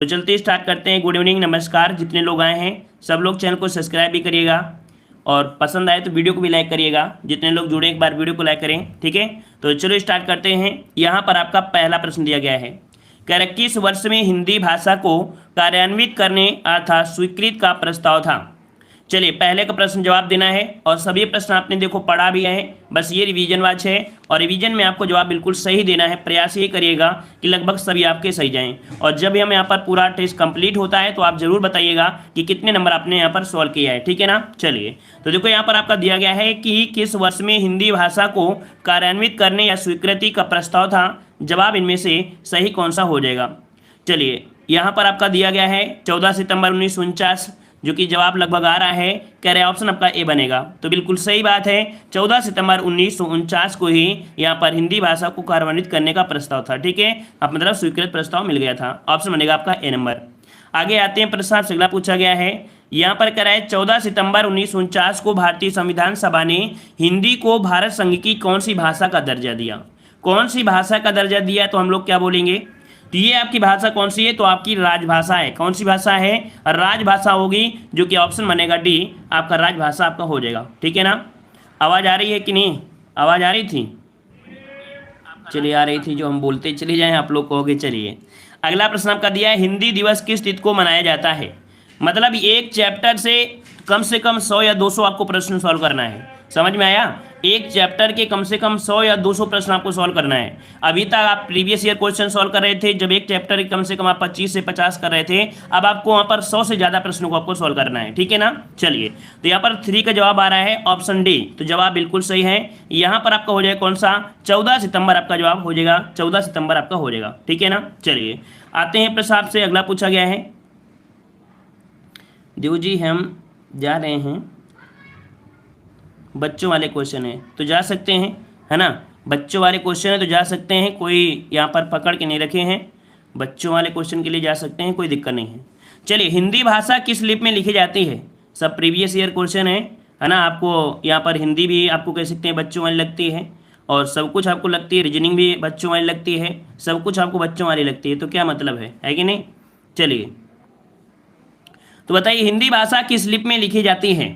तो चलते स्टार्ट करते हैं। गुड इवनिंग, नमस्कार। जितने लोग आए हैं सब लोग चैनल को सब्सक्राइब भी करिएगा और पसंद आए तो वीडियो को भी लाइक करिएगा। जितने लोग जुड़े एक बार वीडियो को लाइक करें, ठीक है। तो चलो स्टार्ट करते हैं। यहाँ पर आपका पहला प्रश्न दिया गया है, कह रहा किस वर्ष में हिंदी भाषा को कार्यान्वित करने अर्थात स्वीकृत का प्रस्ताव था। चलिए पहले का प्रश्न जवाब देना है और सभी प्रश्न आपने देखो पढ़ा भी है, बस ये रिवीजन वाच है और रिवीजन में आपको जवाब बिल्कुल सही देना है। प्रयास ये करिएगा कि लगभग सभी आपके सही जाएं और जब हम यहाँ पर पूरा टेस्ट कंप्लीट होता है तो आप जरूर बताइएगा कि कितने नंबर आपने यहाँ पर सॉल्व किया है, ठीक है ना। चलिए तो देखो यहाँ पर आपका दिया गया है कि किस वर्ष में हिंदी भाषा को कार्यान्वित करने या स्वीकृति का प्रस्ताव था। जवाब इनमें से सही कौन सा हो जाएगा। चलिए यहाँ पर आपका दिया गया है 14 सितंबर 1949, जो कि जवाब लगभग आ रहा है, कह रहे ऑप्शन आपका ए बनेगा। तो बिल्कुल सही बात है, 14 सितंबर 1949 को ही यहाँ पर हिंदी भाषा को कार्यान्वित करने का प्रस्ताव था, ठीक है। अब मतलब स्वीकृत प्रस्ताव मिल गया था। ऑप्शन बनेगा आपका ए नंबर। आगे आते हैं, प्रश्न आपसे अगला पूछा गया है। यहाँ पर कह रहा है 14 सितंबर 1949 को भारतीय संविधान सभा ने हिंदी को भारत संघ की कौन सी भाषा का दर्जा दिया। कौन सी भाषा का दर्जा दिया तो हम लोग क्या बोलेंगे, तो ये आपकी भाषा कौन सी है, तो आपकी राजभाषा है। कौन सी भाषा है, राजभाषा होगी, जो कि ऑप्शन बनेगा डी, आपका राजभाषा आपका हो जाएगा, ठीक है ना। आवाज़ आ रही है कि नहीं, आवाज़ आ रही थी, चलिए आ रही थी, जो हम बोलते चले जाएं आप लोग कहोगे। चलिए अगला प्रश्न आपका दिया है, हिंदी दिवस किस तिथि को मनाया जाता है। मतलब एक चैप्टर से कम 100 या 200 आपको प्रश्न सॉल्व करना है, समझ में आया। एक चैप्टर के कम से कम 100 या 200 प्रश्न आपको सॉल्व करना है। अभी तक आप प्रीवियस ईयर क्वेश्चन सॉल्व कर रहे थे, जब एक चैप्टर के कम से कम आप 25 से 50 कर रहे थे, अब आपको वहाँ पर 100 से ज़्यादा प्रश्नों को आपको सॉल्व करना है, ठीक है ना। चलिए तो यहाँ पर 3 का जवाब आ रहा है ऑप्शन डी, तो जवाब बिल्कुल सही है। यहाँ पर आपका हो जाएगा कौन सा, 14 सितंबर आपका जवाब हो जाएगा, 14 सितंबर आपका हो जाएगा, ठीक है ना। चलिए आते हैं प्रश्न आपसे अगला पूछा गया है। देव जी हम जा रहे हैं, बच्चों वाले क्वेश्चन है तो जा सकते हैं, है ना। बच्चों वाले क्वेश्चन है तो जा सकते हैं, कोई यहाँ पर पकड़ के नहीं रखे हैं, बच्चों वाले क्वेश्चन के लिए जा सकते हैं, कोई दिक्कत नहीं है। चलिए हिंदी भाषा किस लिपि में लिखी जाती है। सब प्रीवियस ईयर क्वेश्चन है ना। आपको यहाँ पर हिंदी भी आपको कह सकते हैं बच्चों वाली लगती है और सब कुछ आपको लगती है, रीजनिंग भी बच्चों वाली लगती है, सब कुछ आपको बच्चों वाली लगती है, तो क्या मतलब है कि नहीं। चलिए तो बताइए हिंदी भाषा किस लिपि में लिखी जाती है।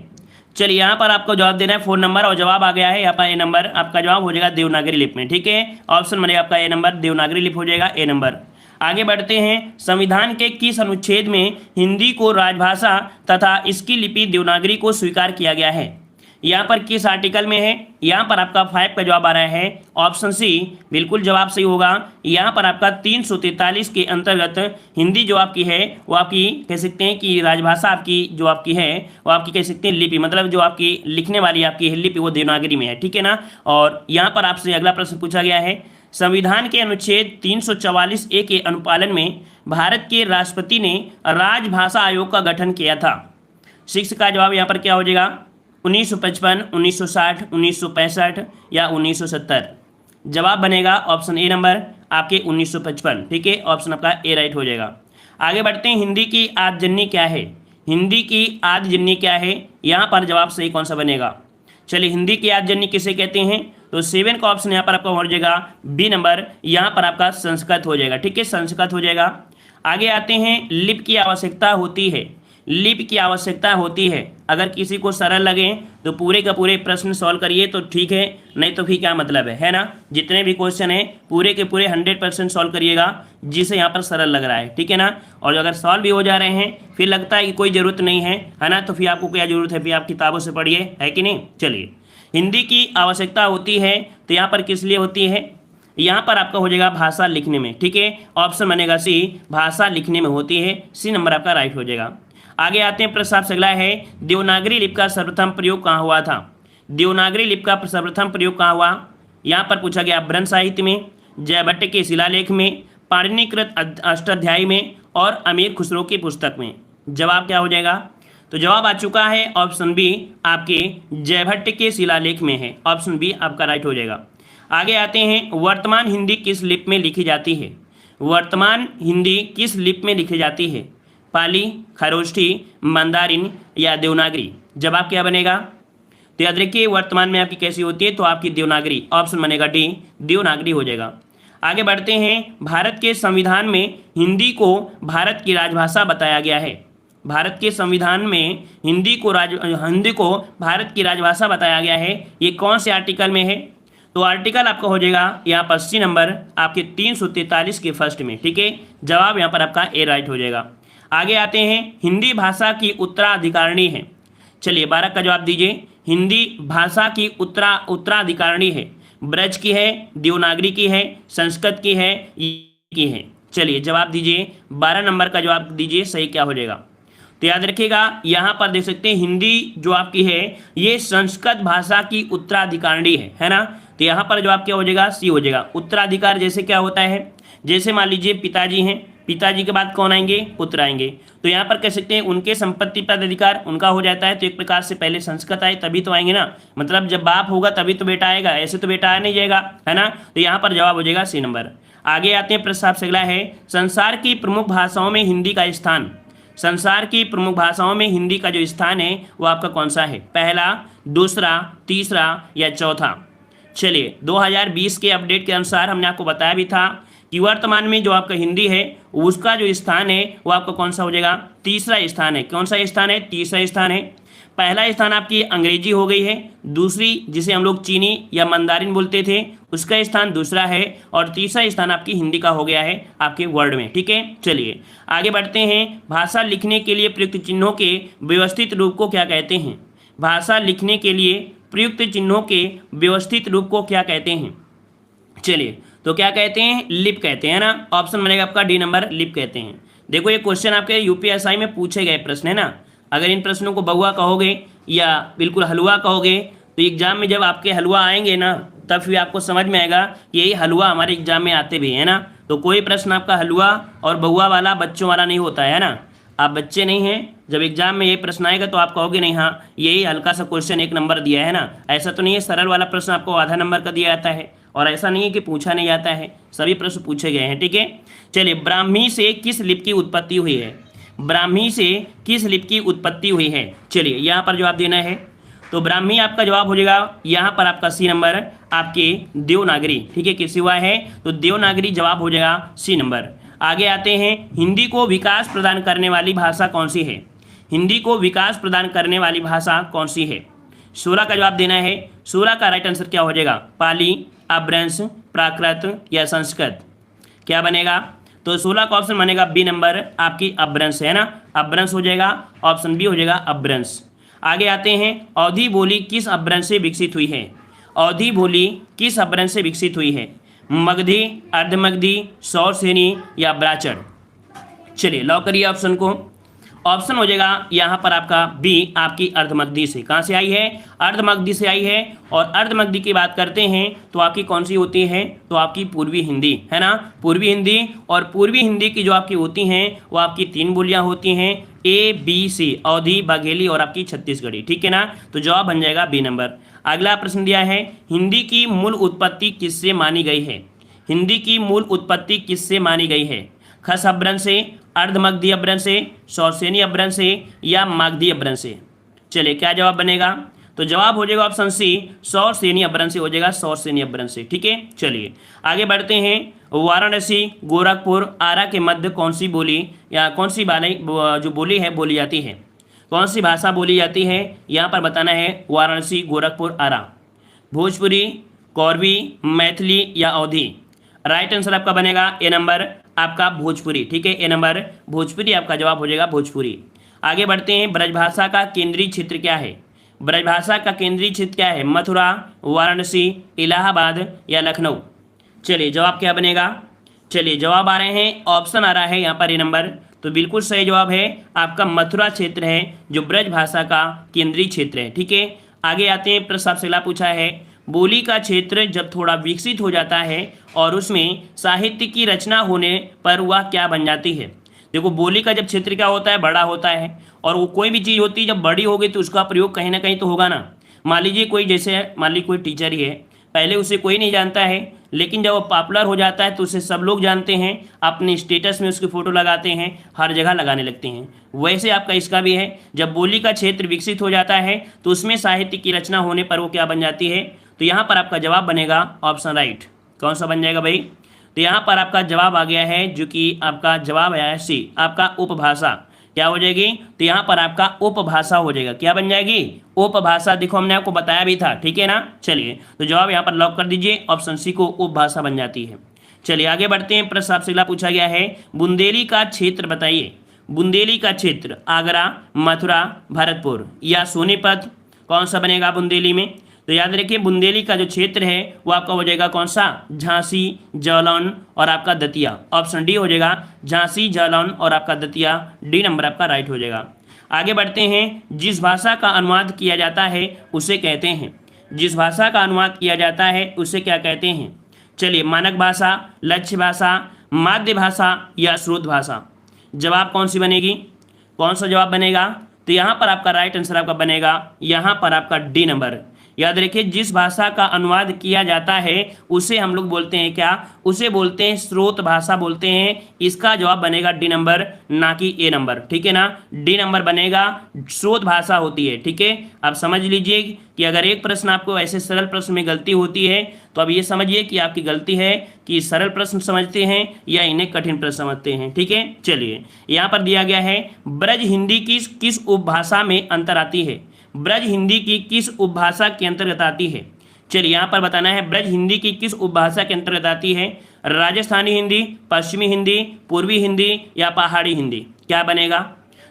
चलिए यहाँ पर आपको जवाब देना है 4 नंबर और जवाब आ गया है यहाँ पर ए नंबर। आपका जवाब हो जाएगा देवनागरी लिपि में, ठीक है। ऑप्शन बनेगा आपका ए नंबर, देवनागरी लिपि हो जाएगा ए नंबर। आगे बढ़ते हैं, संविधान के किस अनुच्छेद में हिंदी को राजभाषा तथा इसकी लिपि देवनागरी को स्वीकार किया गया है। यहाँ पर किस आर्टिकल में है, यहाँ पर आपका 5 का जवाब आ रहा है ऑप्शन सी, बिल्कुल जवाब सही होगा। यहाँ पर आपका 343 के अंतर्गत हिंदी जो आपकी है वो आपकी कह सकते हैं कि राजभाषा आपकी जो आपकी है वो आपकी कह सकते हैं लिपि, मतलब जो आपकी लिखने वाली आपकी लिपि वो देवनागरी में है, ठीक है ना। और यहाँ पर आपसे अगला प्रश्न पूछा गया है, संविधान के अनुच्छेद 344A के अनुपालन में भारत के राष्ट्रपति ने राजभाषा आयोग का गठन किया था। 6 का जवाब यहाँ पर क्या हो जाएगा, 1955, 1960, 1965 या 1970। जवाब बनेगा ऑप्शन ए नंबर आपके 1955, ठीक है। ऑप्शन आपका ए राइट हो जाएगा। आगे बढ़ते हैं, हिंदी की आदिजन्य क्या है। हिंदी की आदिजन्य क्या है, यहाँ पर जवाब सही कौन सा बनेगा। चलिए हिंदी की आदिजन्य किसे कहते हैं, तो 7 का ऑप्शन यहाँ पर आपका हो जाएगा बी नंबर, यहाँ पर आपका संस्कृत हो जाएगा, ठीक है, संस्कृत हो जाएगा। आगे आते हैं, लिपि की आवश्यकता होती है। लिपि की आवश्यकता होती है, अगर किसी को सरल लगे तो पूरे का पूरे प्रश्न सॉल्व करिए तो ठीक है, नहीं तो फिर क्या मतलब है ना। जितने भी क्वेश्चन हैं पूरे के पूरे 100% सॉल्व करिएगा जिसे यहाँ पर सरल लग रहा है, ठीक है ना। और अगर सॉल्व भी हो जा रहे हैं फिर लगता है कि कोई ज़रूरत नहीं है ना, तो फिर आपको क्या ज़रूरत है, फिर आप किताबों से पढ़िए, है कि नहीं। चलिए हिंदी की आवश्यकता होती है तो यहाँ पर किस लिए होती है, यहाँ पर आपका हो जाएगा भाषा लिखने में, ठीक है। ऑप्शन बनेगा सी, भाषा लिखने में होती है, सी नंबर आपका राइट हो जाएगा। आगे आते हैं, प्रश्न आपसे अगला है, देवनागरी लिपि का सर्वप्रथम प्रयोग कहाँ हुआ था। देवनागरी लिपि का सर्वप्रथम प्रयोग कहाँ हुआ, यहाँ पर पूछा गया ब्रह्म साहित्य में, जयभट्ट के शिलालेख में, पाणिनिकृत अष्टाध्यायी में और अमीर खुसरो की पुस्तक में। जवाब क्या हो जाएगा, तो जवाब आ चुका है ऑप्शन बी, आपके जयभट्ट के शिलालेख में है, ऑप्शन बी आपका राइट हो जाएगा। आगे आते हैं, वर्तमान हिंदी किस लिपि में लिखी जाती है। वर्तमान हिंदी किस लिपि में लिखी जाती है, पाली, खरोष्ठी, मंदारिन या देवनागरी। जवाब क्या बनेगा, तो याद रखिए वर्तमान में आपकी कैसी होती है, तो आपकी देवनागरी, ऑप्शन बनेगा डी, देवनागरी हो जाएगा। आगे बढ़ते हैं, भारत के संविधान में हिंदी को भारत की राजभाषा बताया गया है। भारत के संविधान में हिंदी को भारत की राजभाषा बताया गया है। ये कौन से आर्टिकल में है? तो आर्टिकल आपका हो जाएगा यहाँ पर सी नंबर आपके 343 के फर्स्ट में। ठीक है, जवाब यहाँ पर आपका ए राइट हो जाएगा। आगे आते हैं, हिंदी भाषा की उत्तराधिकारिणी है। चलिए 12 का जवाब दीजिए। हिंदी भाषा की उत्तराधिकारिणी है, ब्रज की है, देवनागरी की है, संस्कृत की है, की है। चलिए जवाब दीजिए, 12 नंबर का जवाब दीजिए, सही क्या हो जाएगा? तो याद रखिएगा, यहाँ पर देख सकते हैं हिंदी जो आपकी है ये संस्कृत भाषा की उत्तराधिकारिणी है ना। तो यहाँ पर जवाब क्या हो जाएगा? सी हो जाएगा। उत्तराधिकार जैसे क्या होता है, जैसे मान लीजिए पिताजी हैं, पिताजी के बाद कौन आएंगे? पुत्र आएंगे। तो यहाँ पर कह सकते हैं उनके संपत्ति पर अधिकार उनका हो जाता है। तो एक प्रकार से पहले संस्कृत आए तभी तो आएंगे ना, मतलब जब बाप होगा तभी तो बेटा आएगा, ऐसे तो बेटा आ नहीं जाएगा, है ना। तो यहाँ पर जवाब हो जाएगा सी नंबर। आगे आते हैं, प्रश्न आपसे अगला है, संसार की प्रमुख भाषाओं में हिंदी का स्थान। संसार की प्रमुख भाषाओं में हिंदी का जो स्थान है वो आपका कौन सा है? पहला, दूसरा, तीसरा या चौथा? चलिए 2020 के अपडेट के अनुसार हमने आपको बताया भी था कि वर्तमान में जो आपका हिंदी है उसका जो स्थान है वो आपका कौन सा हो जाएगा? तीसरा स्थान है। कौन सा स्थान है? तीसरा स्थान है। पहला स्थान आपकी अंग्रेजी हो गई है, दूसरी जिसे हम लोग चीनी या मंदारिन बोलते थे उसका स्थान दूसरा है, और तीसरा स्थान आपकी हिंदी का हो गया है आपके वर्ड में। ठीक है, चलिए आगे बढ़ते हैं। भाषा लिखने के लिए प्रयुक्त चिन्हों के व्यवस्थित रूप को क्या कहते हैं? भाषा लिखने के लिए प्रयुक्त चिन्हों के व्यवस्थित रूप को क्या कहते हैं? चलिए तो क्या कहते हैं? लिप कहते हैं ना। ऑप्शन बनेगा आपका डी नंबर, लिप कहते हैं। देखो ये क्वेश्चन आपके यूपीएसआई में पूछे गए प्रश्न है ना। अगर इन प्रश्नों को बहुआ कहोगे या बिल्कुल हलवा कहोगे तो एग्जाम में जब आपके हलवा आएंगे ना तब फिर आपको समझ में आएगा कि यही हलवा हमारे एग्जाम में आते भी है ना। तो कोई प्रश्न आपका हलवा और बहुआ वाला बच्चों वाला नहीं होता है ना। आप बच्चे नहीं हैं, जब एग्जाम में ये प्रश्न आएगा तो आप कहोगे नहीं हाँ यही हल्का सा क्वेश्चन 1 नंबर दिया है ना। ऐसा तो नहीं है सरल वाला प्रश्न आपको आधा नंबर का दिया जाता है, और ऐसा नहीं है कि पूछा नहीं जाता है, सभी प्रश्न पूछे गए हैं। ठीक है, चलिए ब्राह्मी से किस लिपि की उत्पत्ति हुई है? ब्राह्मी से किस लिपि की उत्पत्ति हुई है? चलिए यहाँ पर जवाब देना है। तो ब्राह्मी आपका जवाब हो जाएगा यहाँ पर आपका सी नंबर आपके देवनागरी। ठीक है, किसी हुआ है तो देवनागरी जवाब हो जाएगा सी नंबर। आगे आते हैं, हिंदी को विकास प्रदान करने वाली भाषा कौन सी है? हिंदी को विकास प्रदान करने वाली भाषा कौन सी है? 16 का जवाब देना है। 16 का राइट आंसर क्या हो जाएगा? पाली, अपभ्रंश, प्राकृत या संस्कृत? क्या बनेगा? तो 16 का ऑप्शन बनेगा बी नंबर आपकी अपभ्रंश है ना। अपभ्रंश हो जाएगा, ऑप्शन बी हो जाएगा अपभ्रंश। आगे आते हैं, अवधी बोली किस अपभ्रंश से विकसित हुई है? अवधी बोली किस अपभ्रंश से विकसित हुई है? मगधी, अर्धमगधी, सौरसेनी या ब्राचड़? चलिए लॉक करिए ऑप्शन को। ऑप्शन हो जाएगा यहाँ पर आपका बी आपकी अर्धमगधी से। कहाँ से आई है? अर्धमगधी से आई है। और अर्धमगधी की बात करते हैं तो आपकी कौन सी होती है? तो आपकी पूर्वी हिंदी है ना। पूर्वी हिंदी, और पूर्वी हिंदी की जो आपकी होती हैं वो आपकी 3 बोलियाँ होती हैं, ए बी सी, अवधी, बाघेली और आपकी छत्तीसगढ़ी। ठीक है ना, तो जवाब बन जाएगा बी नंबर। अगला प्रश्न दिया है, हिंदी की मूल उत्पत्ति किससे मानी गई है? हिंदी की मूल उत्पत्ति किससे मानी गई है? खस अपभ्रंश से, अर्धमगधी अपभ्रंश से, सौरसेनी अपभ्रंश से या मागधी अपभ्रंश से? चलिए क्या जवाब बनेगा? तो जवाब हो जाएगा ऑप्शन सी, सौरसेनी अपभ्रंश से हो जाएगा, सौरसेनी अपभ्रंश से। ठीक है, चलिए आगे बढ़ते हैं। वाराणसी, गोरखपुर, आरा के मध्य कौन सी बोली या कौन सी जो बोली है बोली जाती है? कौन सी भाषा बोली जाती है? यहाँ पर बताना है। वाराणसी, गोरखपुर, आरा। भोजपुरी, कौरवी, मैथिली या अवधी? राइट आंसर आपका बनेगा ए नंबर आपका भोजपुरी। ठीक है, ए नंबर भोजपुरी आपका जवाब हो जाएगा भोजपुरी। आगे बढ़ते हैं, ब्रजभाषा का केंद्रीय क्षेत्र क्या है? ब्रजभाषा का केंद्रीय क्षेत्र क्या है? मथुरा, वाराणसी, इलाहाबाद या लखनऊ? चलिए जवाब क्या बनेगा? चलिए जवाब आ रहे हैं, ऑप्शन आ रहा है यहाँ पर ए नंबर। तो बिल्कुल सही जवाब है आपका मथुरा क्षेत्र है जो ब्रजभाषा का केंद्रीय क्षेत्र है। ठीक है, आगे आते हैं। प्रश्न आपसे अगला पूछा है, बोली का क्षेत्र जब थोड़ा विकसित हो जाता है और उसमें साहित्य की रचना होने पर वह क्या बन जाती है? देखो बोली का जब क्षेत्र क्या होता है? बड़ा होता है, और वो कोई भी चीज़ होती है जब बड़ी होगी तो उसका प्रयोग कहीं ना कहीं तो होगा ना। मान लीजिए कोई, जैसे मान लीजिए कोई टीचर ही है, पहले उसे कोई नहीं जानता है, लेकिन जब वो पॉपुलर हो जाता है तो उसे सब लोग जानते हैं, अपने स्टेटस में उसकी फ़ोटो लगाते हैं, हर जगह लगाने लगते हैं। वैसे आपका इसका भी है, जब बोली का क्षेत्र विकसित हो जाता है तो उसमें साहित्य की रचना होने पर वो क्या बन जाती है? तो यहाँ पर आपका जवाब बनेगा ऑप्शन राइट। कौन सा बन जाएगा भाई? तो यहाँ पर आपका जवाब आ गया है, जो कि आपका जवाब आया है सी, आपका उपभाषा। क्या हो जाएगी? तो यहाँ पर आपका उपभाषा हो जाएगा। क्या बन जाएगी? उपभाषा। देखो हमने आपको बताया भी था, ठीक है ना। चलिए तो जवाब यहाँ पर लॉक कर दीजिए, ऑप्शन सी को उपभाषा बन जाती है। चलिए आगे बढ़ते हैं। प्रश्न आपसे अगला पूछा गया है, बुंदेली का क्षेत्र बताइए। बुंदेली का क्षेत्र आगरा, मथुरा, भरतपुर या सोनीपत, कौन सा बनेगा बुंदेली में? तो याद रखिए बुंदेली का जो क्षेत्र है वो आपका हो जाएगा कौन सा? झांसी, जालौन और आपका दतिया। ऑप्शन डी हो जाएगा, झांसी, जालौन और आपका दतिया। डी नंबर आपका राइट हो जाएगा। आगे बढ़ते हैं। जिस भाषा का अनुवाद किया जाता है उसे कहते हैं। जिस भाषा का अनुवाद किया जाता है उसे क्या कहते हैं? चलिए, मानक भाषा, लक्ष्य भाषा, माध्य भाषा या स्रोत भाषा। जवाब कौन सी बनेगी? कौन सा जवाब बनेगा? तो यहाँ पर आपका राइट आंसर आपका बनेगा यहाँ पर आपका डी नंबर। याद रखिए जिस भाषा का अनुवाद किया जाता है उसे हम लोग बोलते हैं क्या? उसे बोलते हैं स्रोत भाषा बोलते हैं। इसका जवाब बनेगा डी नंबर, ना कि ए नंबर, ठीक है ना। डी नंबर बनेगा, स्रोत भाषा होती है, ठीक है। अब समझ लीजिए कि अगर एक प्रश्न आपको ऐसे सरल प्रश्न में गलती होती है तो अब ये समझिए कि आपकी गलती है कि सरल प्रश्न समझते हैं या इन्हें कठिन प्रश्न समझते हैं, ठीक है। चलिए यहाँ पर दिया गया है, ब्रज हिंदी की किस उपभाषा में अंतर आती है? ब्रज हिंदी की किस उपभाषा के अंतर्गत आती है? चलिए यहाँ पर बताना है ब्रज हिंदी की किस उपभाषा के अंतर्गत आती है। राजस्थानी हिंदी, पश्चिमी हिंदी, पूर्वी हिंदी या पहाड़ी हिंदी। क्या बनेगा?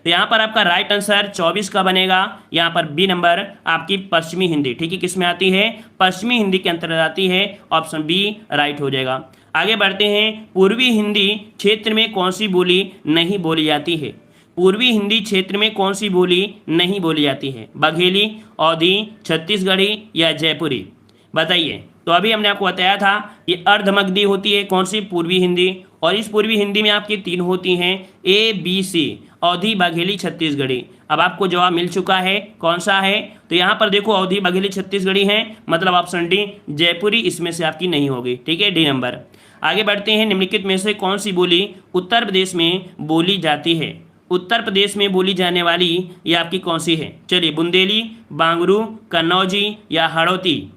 तो यहाँ पर आपका राइट आंसर 24 का बनेगा। यहाँ पर बी नंबर आपकी पश्चिमी हिंदी, ठीक है। किस में आती है? पश्चिमी हिंदी के अंतर्गत आती है। ऑप्शन बी राइट हो जाएगा। आगे बढ़ते हैं। पूर्वी हिंदी क्षेत्र में कौन सी बोली नहीं बोली जाती है? पूर्वी हिंदी क्षेत्र में कौन सी बोली नहीं बोली जाती है? बघेली, अवधी, छत्तीसगढ़ी या जयपुरी? बताइए। तो अभी हमने आपको बताया था ये अर्धमगधी होती है कौन सी? पूर्वी हिंदी। और इस पूर्वी हिंदी में आपकी 3 होती हैं, ए बी सी, अवधी, बघेली, छत्तीसगढ़ी। अब आपको जवाब मिल चुका है, कौन सा है? तो यहाँ पर देखो अवधी, बघेली, छत्तीसगढ़ी है, मतलब ऑप्शन डी जयपुरी इसमें से आपकी नहीं होगी, ठीक है, डी नंबर। आगे बढ़ते हैं। निम्नलिखित में से कौन सी बोली उत्तर प्रदेश में बोली जाती है? उत्तर प्रदेश में बोली जाने वाली ये आपकी कौन सी है? चलिए, बुंदेली, बांगरू, कन्नौजी या हड़ौती।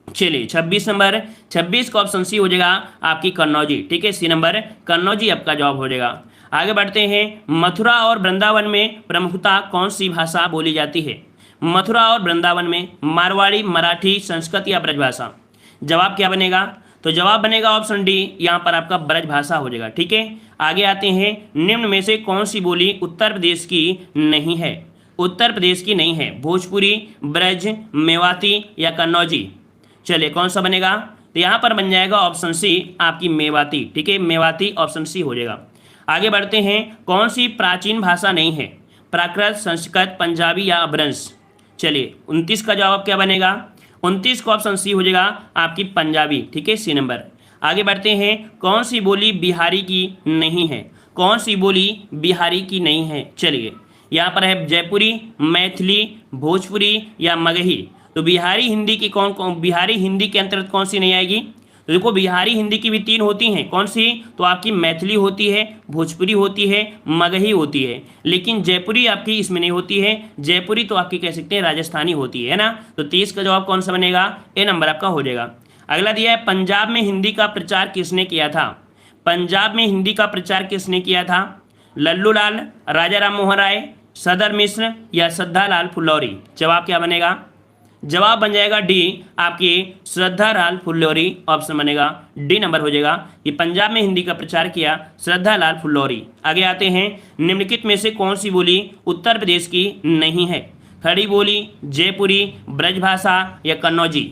चलिए 26 नंबर, 26 का ऑप्शन सी हो जाएगा आपकी कन्नौजी, ठीक है। सी नंबर कन्नौजी आपका जवाब हो जाएगा। आगे बढ़ते हैं। मथुरा और वृंदावन में प्रमुखता कौन सी भाषा बोली जाती है? मथुरा और वृंदावन में मारवाड़ी, मराठी, संस्कृत या ब्रजभाषा। जवाब क्या बनेगा? तो जवाब बनेगा ऑप्शन डी, यहाँ पर आपका ब्रजभाषा हो जाएगा, ठीक है। आगे आते हैं। निम्न में से कौन सी बोली उत्तर प्रदेश की नहीं है? उत्तर प्रदेश की नहीं है। भोजपुरी, ब्रज, मेवाती या कन्नौजी। चलिए कौन सा बनेगा? तो यहाँ पर बन जाएगा ऑप्शन सी आपकी मेवाती, ठीक है, मेवाती ऑप्शन सी हो जाएगा। आगे बढ़ते हैं। कौन सी प्राचीन भाषा नहीं है? प्राकृत, संस्कृत, पंजाबी या अपभ्रंश। चलिए 29 का जवाब क्या बनेगा? 29 का ऑप्शन सी हो जाएगा आपकी पंजाबी, ठीक है, सी नंबर। आगे बढ़ते हैं। कौन सी बोली बिहारी की नहीं है? कौन सी बोली बिहारी की नहीं है? चलिए यहाँ पर है जयपुरी, मैथिली, भोजपुरी या मगही। तो बिहारी हिंदी की बिहारी हिंदी के अंतर्गत कौन सी नहीं आएगी? तो देखो बिहारी हिंदी की भी 3 होती हैं, कौन सी? तो आपकी मैथिली होती है, भोजपुरी होती है, मगही होती है, लेकिन जयपुरी आपकी इसमें नहीं होती है। जयपुरी तो आपकी कह सकते हैं राजस्थानी होती है ना। तो 30 का जवाब कौन सा बनेगा? ए नंबर आपका हो जाएगा। अगला दिया है, पंजाब में हिंदी का प्रचार किसने किया था? पंजाब में हिंदी का प्रचार किसने किया था? लल्लू लाल, राजा राम मोहन राय, सदर मिश्र या श्रद्धा लाल फुल्लौरी। जवाब क्या बनेगा? जवाब बन जाएगा डी आपकी श्रद्धा लाल फुल्लौरी। ऑप्शन बनेगा डी नंबर हो जाएगा कि पंजाब में हिंदी का प्रचार किया श्रद्धा लाल फुल्लौरी। आगे आते हैं। निम्नलिखित में से कौन सी बोली उत्तर प्रदेश की नहीं है? खड़ी बोली, जयपुरी, ब्रजभाषा या कन्नौजी।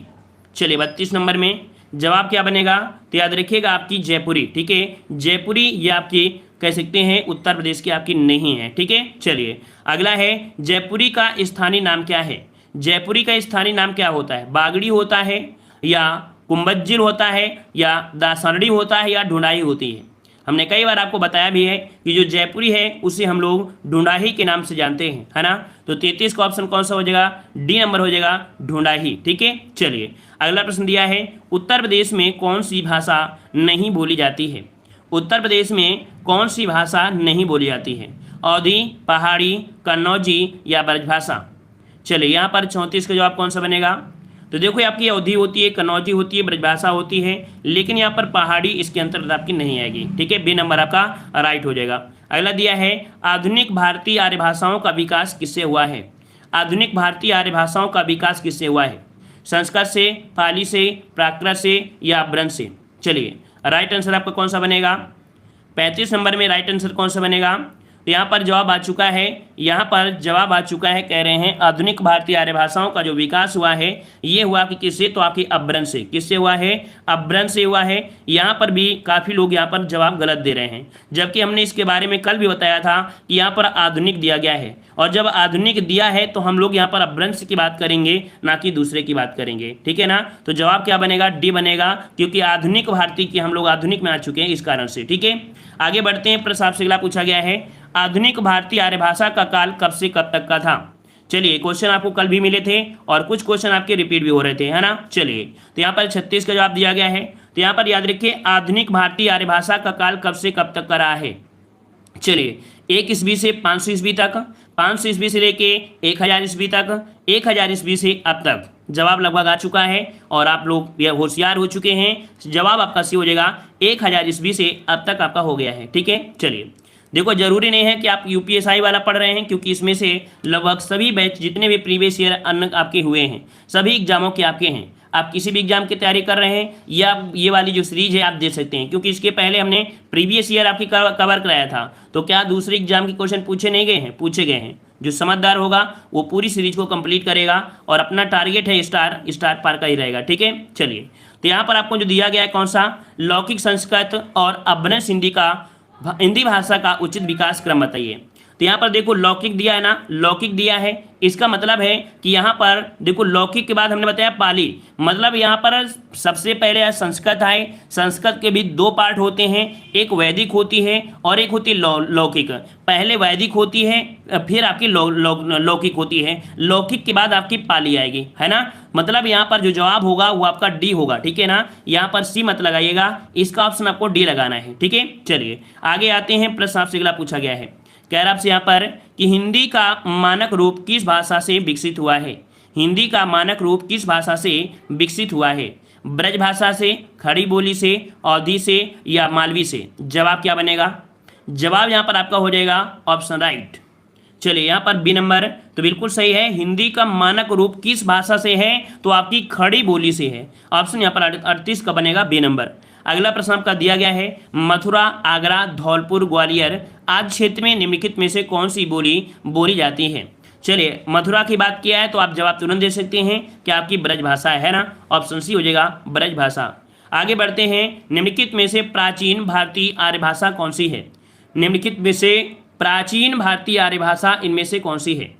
चलिए 32 नंबर में जवाब क्या बनेगा? तो याद रखिएगा आपकी जयपुरी, ठीक है, जयपुरी ये आपकी कह सकते हैं उत्तर प्रदेश की आपकी नहीं है, ठीक है। चलिए अगला है, जयपुरी का स्थानीय नाम क्या है? जयपुरी का स्थानीय नाम क्या होता है? बागड़ी होता है या कुंभज्जिल होता है या दासरड़ी होता है या ढूंढाई होती है। हमने कई बार आपको बताया भी है कि जो जयपुरी है उसे हम लोग ढूंढाही के नाम से जानते हैं, है ना। तो 33 का ऑप्शन कौन सा हो जाएगा? डी नंबर हो जाएगा ढूंढाही, ठीक है। चलिए अगला प्रश्न दिया है, उत्तर प्रदेश में कौन सी भाषा नहीं बोली जाती है? उत्तर प्रदेश में कौन सी भाषा नहीं बोली जाती है? अवधी, पहाड़ी, कन्नौजी या ब्रजभाषा। चलिए यहाँ पर 34 का जवाब कौन सा बनेगा? तो देखो आपकी अवधी होती है, कन्नौजी होती है, ब्रजभाषा होती है, लेकिन यहाँ पर पहाड़ी इसके अंतर्गत आपकी नहीं आएगी। ठीक है, बी नंबर आपका राइट हो जाएगा। अगला दिया है आधुनिक भारतीय आर्य भाषाओं का विकास किससे हुआ है? आधुनिक भारतीय आर्य भाषाओं का विकास किससे हुआ है? संस्कृत से, पाली से, प्राकृत से या ब्रज से? चलिए राइट आंसर आपका कौन सा बनेगा? 35 नंबर में राइट आंसर कौन सा बनेगा? तो यहाँ पर जवाब आ चुका है, यहाँ पर जवाब आ चुका है, कह रहे हैं आधुनिक भारतीय आर्य भाषाओं का जो विकास हुआ है ये हुआ कि किससे? तो आपकी अपभ्रंश से। किससे हुआ है? अपभ्रंश से हुआ है। यहाँ पर भी काफ़ी लोग यहाँ पर जवाब गलत दे रहे हैं, जबकि हमने इसके बारे में कल भी बताया था कि यहाँ पर आधुनिक दिया गया है, और जब आधुनिक दिया है तो हम लोग यहाँ पर अपभ्रंश की बात करेंगे, ना कि दूसरे की बात करेंगे। ठीक है ना? तो जवाब क्या बनेगा? डी बनेगा, क्योंकि आधुनिक भारतीय की हम लोग आधुनिक में आ चुके हैं इस कारण से। ठीक है, आगे बढ़ते हैं। प्रश्न आपसे अगला पूछा गया है आधुनिक भारतीय आर्य भाषा का काल कब से कब तक का था? चलिए क्वेश्चन आपको कल भी मिले थे और कुछ क्वेश्चन आपके रिपीट भी हो रहे थे, है ना? चलिए तो यहाँ पर 36 का जवाब दिया गया है। तो यहाँ पर याद रखिए आधुनिक भारतीय आर्य भाषा का काल कब से कब तक का रहा है? चलिए 1 ईस्वी से 500 ईस्वी तक, 500 ईस्वी से लेके 1000 ईस्वी तक, 1000 ईस्वी से अब तक। जवाब लगभग आ चुका है और आप लोग होशियार हो चुके हैं। जवाब आपका सी हो जाएगा 1000 ईस्वी से अब तक आपका हो गया है। ठीक है, चलिए देखो जरूरी नहीं है कि आप यूपीएसआई वाला पढ़ रहे हैं, क्योंकि इसमें से लगभग सभी बैच जितने भी प्रीवियस ईयर अन्य आपके हुए हैं सभी एग्जामों के आपके हैं। आप किसी भी एग्जाम की तैयारी कर रहे हैं या ये वाली जो सीरीज है आप देख सकते हैं, क्योंकि इसके पहले हमने प्रीवियस ईयर आपकी कवर कराया था। तो क्या दूसरे एग्जाम के क्वेश्चन पूछे नहीं गए हैं? पूछे गए हैं। जो समझदार होगा वो पूरी सीरीज को कंप्लीट करेगा और अपना टारगेट है स्टार पार का ही रहेगा। ठीक है, चलिए तो यहाँ पर आपको जो दिया गया है कौन सा? लौकिक संस्कृत और अपभ्रंश हिंदी भाषा का उचित विकास क्रम बताइए। तो यहाँ पर देखो लौकिक दिया है ना, लौकिक दिया है, इसका मतलब है कि यहाँ पर देखो लौकिक के बाद हमने बताया पाली, मतलब यहाँ पर सबसे पहले संस्कृत आए। संस्कृत के भी 2 पार्ट होते हैं, एक वैदिक होती है और एक होती है लौकिक। पहले वैदिक होती है फिर आपकी लौकिक होती है, लौकिक के बाद आपकी पाली आएगी, है ना? मतलब यहाँ पर जो जवाब होगा वो आपका डी होगा। ठीक है ना? यहाँ पर सी मत लगाइएगा, इसका ऑप्शन आपको डी लगाना है। ठीक है, चलिए आगे आते हैं। प्रश्न आपसे अगला पूछा गया है, कह रहा आपसे यहाँ पर कि हिंदी का मानक रूप किस भाषा से विकसित हुआ है? हिंदी का मानक रूप किस भाषा से विकसित हुआ है? ब्रज भाषा से, खड़ी बोली से, अवधी से या मालवी से? जवाब क्या बनेगा? जवाब यहाँ पर आपका हो जाएगा ऑप्शन राइट। चलिए यहाँ पर बी नंबर तो बिल्कुल सही है। हिंदी का मानक रूप किस भाषा से है? तो आपकी खड़ी बोली से है। ऑप्शन यहाँ पर 38 का बनेगा बी नंबर। अगला प्रश्न आपका दिया गया है मथुरा, आगरा, धौलपुर, ग्वालियर आदि क्षेत्र में निम्नलिखित में से कौन सी बोली बोली जाती है? चलिए मथुरा की बात किया है तो आप जवाब तुरंत दे सकते हैं कि आपकी ब्रज भाषा है ना, ऑप्शन सी हो जाएगा ब्रज भाषा। आगे बढ़ते हैं, निम्नलिखित में से प्राचीन भारतीय आर्य भाषा कौन सी है? निम्नलिखित में से प्राचीन भारतीय आर्य भाषा इनमें से कौन सी है?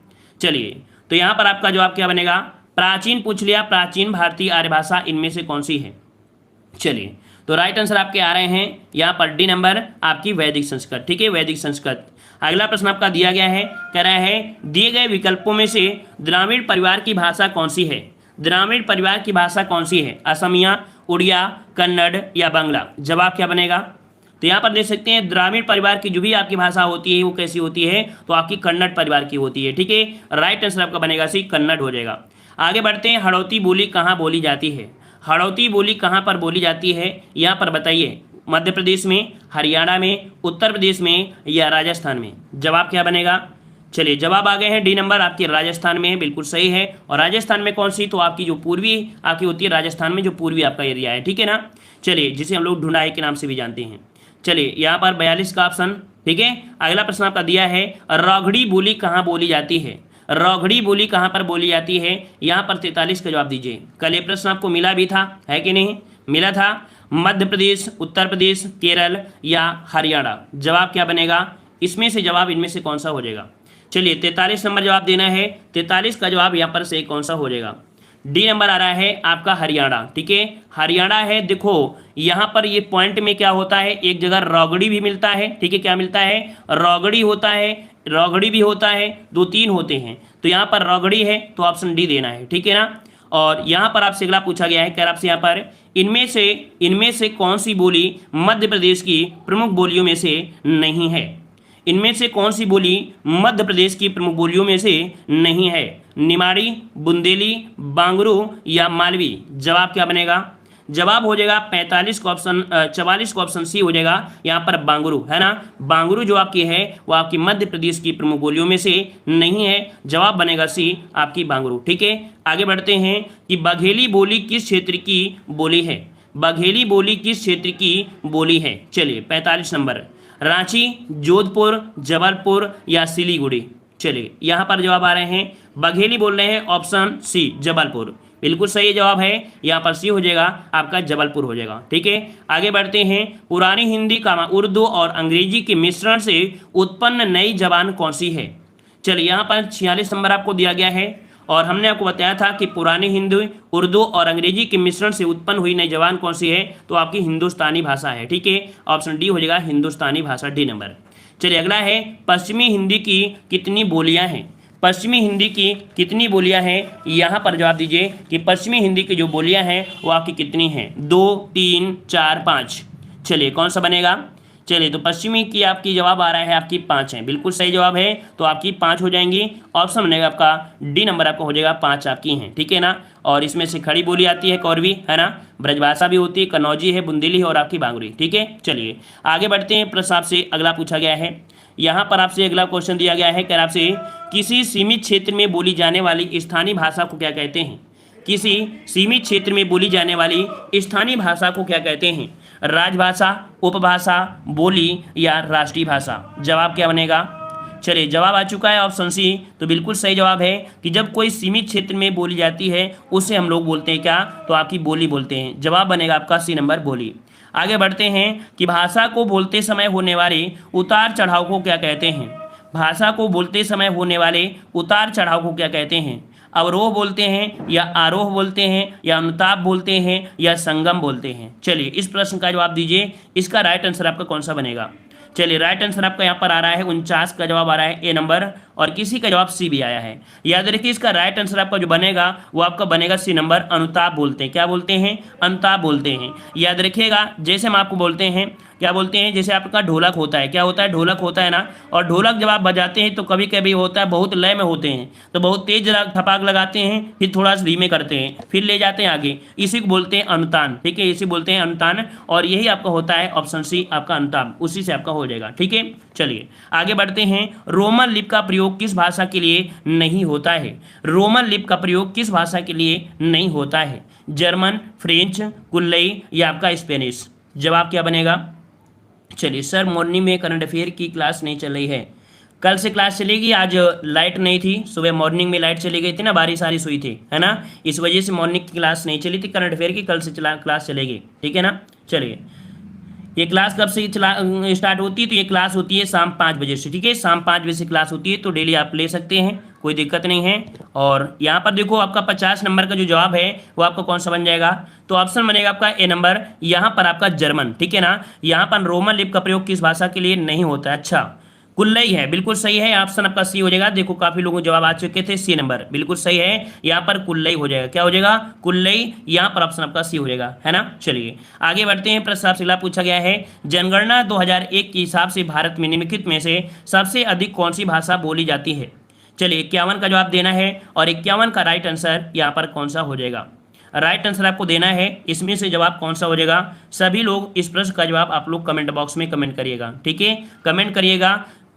चलिए तो यहाँ पर आपका जवाब क्या बनेगा? प्राचीन पूछ लिया, प्राचीन भारतीय आर्य भाषा इनमें से कौन सी है? चलिए तो राइट आंसर आपके आ रहे हैं यहाँ पर डी नंबर आपकी वैदिक संस्कृत। ठीक है, वैदिक संस्कृत। अगला प्रश्न आपका दिया गया है, कह रहा है दिए गए विकल्पों में से द्राविड़ परिवार की भाषा कौन सी है? द्राविड़ परिवार की भाषा कौन सी है? असमिया, उड़िया, कन्नड़ या बांग्ला? जवाब क्या बनेगा? तो यहाँ पर देख सकते हैं द्राविड़ परिवार की जो भी आपकी भाषा होती है वो कैसी होती है? तो आपकी कन्नड़ परिवार की होती है। ठीक है, राइट आंसर आपका बनेगा सी कन्नड़ हो जाएगा। आगे बढ़ते हैं, हड़ौती बोली कहाँ बोली जाती है? हड़ौती बोली कहाँ पर बोली जाती है यहाँ पर बताइए? मध्य प्रदेश में, हरियाणा में, उत्तर प्रदेश में या राजस्थान में? जवाब क्या बनेगा? चलिए जवाब आ गए हैं डी नंबर आपकी राजस्थान में है, बिल्कुल सही है। और राजस्थान में कौन सी? तो आपकी जो पूर्वी आपकी होती है राजस्थान में, जो पूर्वी आपका एरिया है। ठीक है ना? चलिए जिसे हम लोग ढूंढाई के नाम से भी जानते हैं। चलिए यहाँ पर 42 का ऑप्शन। ठीक है, अगला प्रश्न आपका दिया है रौघड़ी बोली कहाँ बोली जाती है? रौघड़ी बोली कहाँ पर बोली जाती है? यहाँ पर 43 का जवाब दीजिए। कल ये प्रश्न आपको मिला भी था, है कि नहीं? मिला था। मध्य प्रदेश, उत्तर प्रदेश, केरल या हरियाणा? जवाब क्या बनेगा? इसमें से जवाब इनमें से कौन सा हो जाएगा? चलिए 43 नंबर जवाब देना है। 43 का जवाब यहाँ पर से कौन सा हो जाएगा? डी नंबर आ रहा है आपका हरियाणा। ठीक है, हरियाणा है। देखो यहाँ पर ये पॉइंट में क्या होता है, एक जगह रौगड़ी भी मिलता है। ठीक है, क्या मिलता है? रौगड़ी होता है, रौगड़ी भी होता है, 2-3 होते हैं। तो यहाँ पर रौगड़ी है तो ऑप्शन डी देना है। ठीक है ना? और यहाँ पर आपसे अगला पूछा गया है, कह आपसे यहाँ पर इनमें से कौन सी बोली मध्य प्रदेश की प्रमुख बोलियों में से नहीं है? इनमें से कौन सी बोली मध्य प्रदेश की प्रमुख बोलियों में से नहीं है? निमाड़ी, बुंदेली, बांगरू या मालवी? जवाब क्या बनेगा? जवाब हो जाएगा 45 का ऑप्शन 44 का ऑप्शन सी हो जाएगा यहाँ पर बांगरू, है ना। बांगरू जो आपकी है वो आपकी मध्य प्रदेश की प्रमुख बोलियों में से नहीं है। जवाब बनेगा सी आपकी बांगरू। ठीक है, आगे बढ़ते हैं कि बघेली बोली किस क्षेत्र की बोली है? बघेली बोली किस क्षेत्र की बोली है? चलिए 45 नंबर, रांची, जोधपुर, जबलपुर या सिलीगुड़ी? चलिए यहाँ पर जवाब आ रहे हैं, बघेली बोल रहे हैं, ऑप्शन सी जबलपुर। बिल्कुल सही जवाब है, यहाँ पर सी हो जाएगा आपका जबलपुर हो जाएगा। ठीक है, आगे बढ़ते हैं। पुरानी हिंदी का उर्दू और अंग्रेजी के मिश्रण से उत्पन्न नई जबान कौन सी है? चलिए यहाँ पर 46 नंबर आपको दिया गया है और हमने आपको बताया था कि पुरानी हिंदी, उर्दू और अंग्रेजी के मिश्रण से उत्पन्न हुई नई जबान कौन सी है? तो आपकी हिंदुस्तानी भाषा है। ठीक है, ऑप्शन डी हो जाएगा हिंदुस्तानी भाषा, डी नंबर। चलिए अगला है, पश्चिमी हिंदी की कितनी बोलियां हैं? पश्चिमी हिंदी की कितनी बोलियां हैं? यहाँ पर जवाब दीजिए कि पश्चिमी हिंदी की जो बोलियां हैं वो आपकी कितनी हैं? 2, 3, 4, 5? चलिए कौन सा बनेगा? चलिए तो पश्चिमी की आपकी जवाब आ रहा है आपकी 5 है। बिल्कुल सही जवाब है, तो आपकी 5 हो जाएंगी। ऑप्शन बनेगा आपका डी नंबर, आपका हो जाएगा 5 आपकी हैं। ठीक है ना, और इसमें से खड़ी बोली आती है कौरवी, है ना, ब्रजभाषा भी होती है, कन्नौजी है, बुंदेली है और आपकी बांगुरी। ठीक है, चलिए आगे बढ़ते हैं। प्रश्न आपसे अगला पूछा गया है, यहाँ पर आपसे अगला क्वेश्चन दिया गया है कि आपसे किसी सीमित क्षेत्र में बोली जाने वाली स्थानीय भाषा को क्या कहते हैं? किसी सीमित क्षेत्र में बोली जाने वाली स्थानीय भाषा को क्या कहते हैं? राजभाषा, उपभाषा, बोली या राष्ट्रीय भाषा? जवाब क्या बनेगा? चलिए जवाब आ चुका है ऑप्शन सी, तो बिल्कुल सही जवाब है कि जब कोई सीमित क्षेत्र में बोली जाती है उसे हम लोग बोलते हैं क्या? तो आपकी बोली बोलते हैं। जवाब बनेगा आपका सी नंबर, बोली। आगे बढ़ते हैं कि भाषा को बोलते समय होने वाले उतार चढ़ाव को क्या कहते हैं? भाषा को बोलते समय होने वाले उतार चढ़ाव को क्या कहते हैं? अवरोह बोलते हैं या आरोह बोलते हैं या अनुताप बोलते हैं या संगम बोलते हैं? चलिए इस प्रश्न का जवाब दीजिए। इसका राइट आंसर आपका कौन सा बनेगा? चलिए राइट आंसर आपका यहाँ पर आ रहा है 49 का जवाब आ रहा है ए नंबर, और किसी का जवाब सी भी आया है। याद रखिए इसका राइट आंसर आपका जो बनेगा वो आपका बनेगा सी नंबर, अनुताप बोलते हैं। क्या बोलते हैं? अनुताप बोलते हैं। याद रखिएगा, जैसे हम आपको बोलते हैं क्या बोलते हैं, जैसे आपका ढोलक होता है, क्या होता है? ढोलक होता है ना, और ढोलक जब आप बजाते हैं तो कभी कभी होता है बहुत लय में होते हैं तो बहुत तेज थपाक लगाते हैं, फिर थोड़ा सा धीमे करते हैं, फिर ले जाते हैं आगे, इसी को बोलते हैं अनुतान। ठीक है, इसी बोलते हैं अनुतान, और यही आपका होता है ऑप्शन सी आपका अनुताप, उसी से आपका हो जाएगा। ठीक है, चलिए आगे बढ़ते हैं। रोमन लिपि का प्रयोग किस भाषा के लिए नहीं होता है? रोमन लिपि का प्रयोग किस भाषा के लिए नहीं होता है? जर्मन, फ्रेंच, कुल्लई या आपका स्पेनिश? जवाब क्या बनेगा? चलिए सर मॉर्निंग में करंट अफेयर की क्लास नहीं चल रही है, कल से क्लास चलेगी। आज लाइट नहीं थी, सुबह मॉर्निंग में लाइट चली गई थी ना, बारिश वारिश हुई थी, है ना, इस वजह से मॉर्निंग की क्लास नहीं चली थी। करंट अफेयर की कल से क्लास चलेगी। ठीक है ना, चलिए ये क्लास कब से स्टार्ट होती है? तो ये क्लास होती है शाम 5 बजे से। ठीक है, शाम 5 बजे से क्लास होती है, तो डेली आप ले सकते हैं, कोई दिक्कत नहीं है। और यहाँ पर देखो आपका 50 नंबर का जो जवाब है वो आपका कौन सा बन जाएगा? तो ऑप्शन बनेगा आपका ए नंबर, यहाँ पर आपका जर्मन। ठीक है ना, यहाँ पर रोमन लिपि का प्रयोग किस भाषा के लिए नहीं होता है? अच्छा, कुल्लई है, बिल्कुल सही है, ऑप्शन आपका सी हो जाएगा। देखो काफी लोगों को जवाब आ चुके थे, सी नंबर बिल्कुल सही है, यहाँ पर कुल्लई हो जाएगा। क्या हो जाएगा? कुल्लई, यहाँ पर ऑप्शन आपका सी हो जाएगा, है ना। चलिए आगे बढ़ते हैं। प्रश्न आपसे अगला पूछा गया है, जनगणना 2001 के हिसाब से भारत में निम्नलिखित में से सबसे अधिक कौन सी भाषा बोली जाती है? चलिए 51 का जवाब देना है, और 51 का राइट आंसर यहाँ पर कौन सा हो जाएगा? राइट आंसर आपको देना है, इसमें से जवाब कौन सा हो जाएगा? सभी लोग इस प्रश्न का जवाब आप लोग कमेंट बॉक्स में कमेंट करिएगा। ठीक है, कमेंट करिएगा,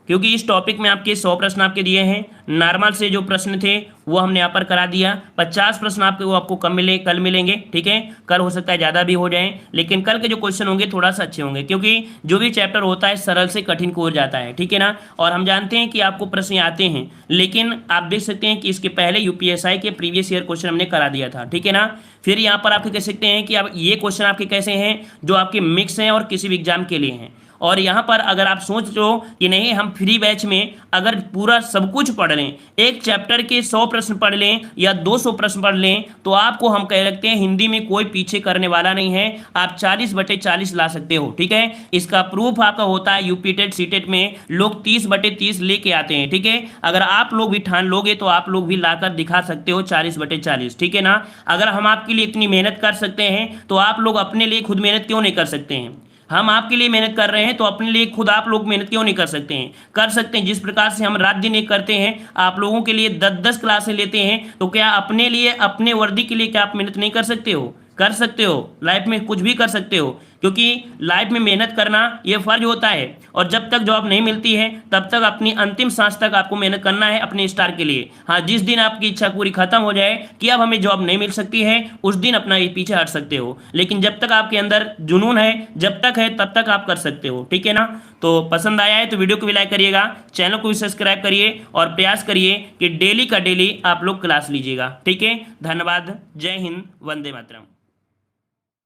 क्योंकि इस टॉपिक में आपके 100 प्रश्न आपके दिए हैं। नॉर्मल से जो प्रश्न थे वो हमने यहाँ पर करा दिया। 50 प्रश्न आपको कल मिलेंगे। ठीक है, कल हो सकता है ज़्यादा भी हो जाएं, लेकिन कल के जो क्वेश्चन होंगे थोड़ा सा अच्छे होंगे, क्योंकि जो भी चैप्टर होता है सरल से कठिन को हो जाता है। ठीक है ना, और हम जानते हैं कि आपको प्रश्न आते हैं, लेकिन आप देख सकते हैं कि इसके पहले यूपीएसआई के प्रीवियस ईयर क्वेश्चन हमने करा दिया था। ठीक है ना, फिर यहाँ पर आपके कह सकते हैं कि अब ये क्वेश्चन आपके कैसे हैं जो आपके मिक्स हैं और किसी भी एग्जाम के लिए हैं। और यहाँ पर अगर आप सोच लो कि नहीं हम फ्री बैच में अगर पूरा सब कुछ पढ़ लें, एक चैप्टर के 100 प्रश्न पढ़ लें या 200 प्रश्न पढ़ लें, तो आपको हम कह सकते हैं हिंदी में कोई पीछे करने वाला नहीं है, आप 40/40 ला सकते हो। ठीक है, इसका प्रूफ आपका होता है यूपी टेट सीटेट में लोग 30/30 लेके आते हैं। ठीक है, अगर आप लोग भी ठान लोगे तो आप लोग भी लाकर दिखा सकते हो 40/40। ठीक है ना, अगर हम आपके लिए इतनी मेहनत कर सकते हैं तो आप लोग अपने लिए खुद मेहनत क्यों नहीं कर सकते हैं? हम आपके लिए मेहनत कर रहे हैं तो अपने लिए खुद आप लोग मेहनत क्यों नहीं कर सकते हैं? कर सकते हैं। जिस प्रकार से हम रात दिन एक करते हैं, आप लोगों के लिए 10-10 क्लासें लेते हैं, तो क्या अपने लिए, अपने वर्दी के लिए क्या आप मेहनत नहीं कर सकते हो? कर सकते हो। लाइफ में कुछ भी कर सकते हो, क्योंकि लाइफ में मेहनत करना ये फर्ज होता है। और जब तक जॉब नहीं मिलती है तब तक अपनी अंतिम सांस तक आपको मेहनत करना है अपने स्टार के लिए। हाँ, जिस दिन आपकी इच्छा पूरी खत्म हो जाए कि अब हमें जॉब नहीं मिल सकती है, उस दिन अपना ये पीछे हट सकते हो। लेकिन जब तक आपके अंदर जुनून है, जब तक है, तब तक आप कर सकते हो। ठीक है ना? तो पसंद आया है तो वीडियो को भी लाइक करिएगा, चैनल को भी सब्सक्राइब करिए और प्रयास करिए कि डेली का डेली आप लोग क्लास लीजिएगा। ठीक है? धन्यवाद। जय हिंद। वंदे मातरम।